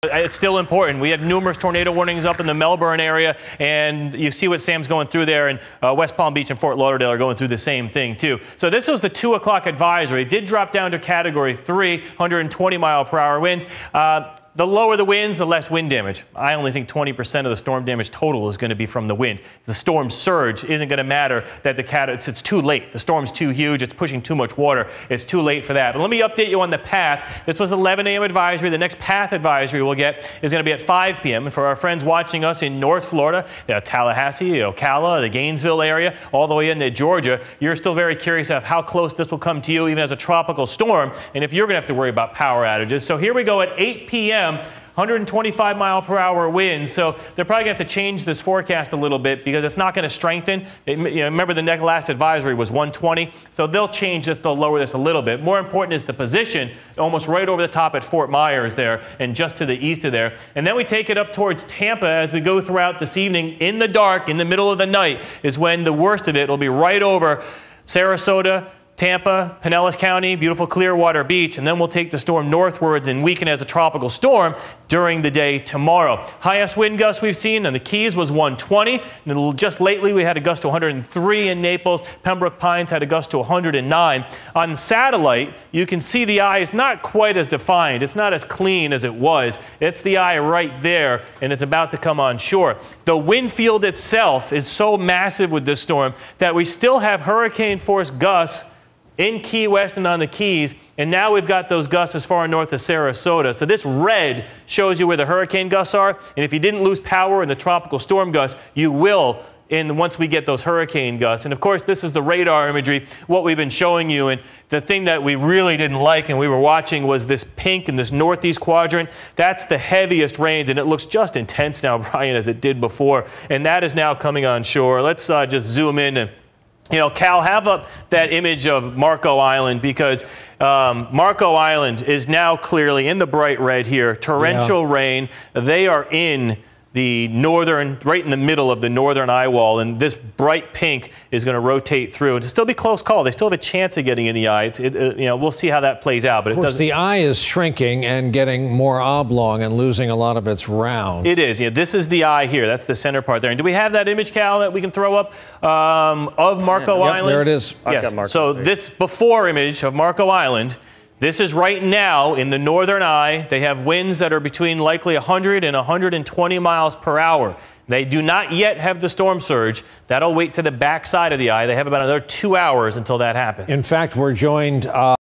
It's still important. We had numerous tornado warnings up in the Melbourne area, and you see what Sam's going through there, and West Palm Beach and Fort Lauderdale are going through the same thing too. So this was the 2 o'clock advisory. It did drop down to Category 3, 120 mile per hour winds. The lower the winds, the less wind damage. I only think 20% of the storm damage total is going to be from the wind. The storm surge isn't going to matter. That it's too late. The storm's too huge. It's pushing too much water. It's too late for that. But let me update you on the path. This was the 11 a.m. advisory. The next path advisory we'll get is going to be at 5 p.m. And for our friends watching us in North Florida, Tallahassee, Ocala, the Gainesville area, all the way into Georgia, you're still very curious of how close this will come to you, even as a tropical storm, and if you're going to have to worry about power outages. So here we go at 8 p.m. 125 mile per hour winds. So they're probably going to have to change this forecast a little bit because it's not going to strengthen. Remember the last advisory was 120. So they'll change this, they'll lower this a little bit. More important is the position, almost right over the top at Fort Myers there and just to the east of there. And then we take it up towards Tampa as we go throughout this evening. In the dark, in the middle of the night, is when the worst of it will be right over Sarasota, Tampa, Pinellas County, beautiful Clearwater Beach, and then we'll take the storm northwards and weaken as a tropical storm during the day tomorrow. Highest wind gust we've seen on the Keys was 120. And just lately we had a gust to 103 in Naples. Pembroke Pines had a gust to 109. On satellite, you can see the eye is not quite as defined. It's not as clean as it was. It's the eye right there, and it's about to come on shore. The wind field itself is so massive with this storm that we still have hurricane force gusts in Key West and on the Keys, and now we've got those gusts as far north as Sarasota. So this red shows you where the hurricane gusts are, and if you didn't lose power in the tropical storm gusts, you will once we get those hurricane gusts. And of course, this is the radar imagery, what we've been showing you, and the thing that we really didn't like and we were watching was this pink in this northeast quadrant. That's the heaviest rains, and it looks just intense now, Brian, as it did before, and that is now coming on shore. Let's just zoom in and Cal, have up that image of Marco Island, because Marco Island is now clearly in the bright red here. Torrential rain. They are in the northern, right in the middle of the northern eye wall, and this bright pink is going to rotate through. It'll still be close call. They still have a chance of getting in the eye. We'll see how that plays out. But of course, the eye is shrinking and getting more oblong and losing a lot of its round. It is. This is the eye here. That's the center part there. And do we have that image, Cal, that we can throw up of Marco Island? There it is. Yes. So this before image of Marco Island. This is right now in the northern eye. They have winds that are between likely 100 and 120 miles per hour. They do not yet have the storm surge. That'll wait to the back side of the eye. They have about another 2 hours until that happens. In fact, we're joined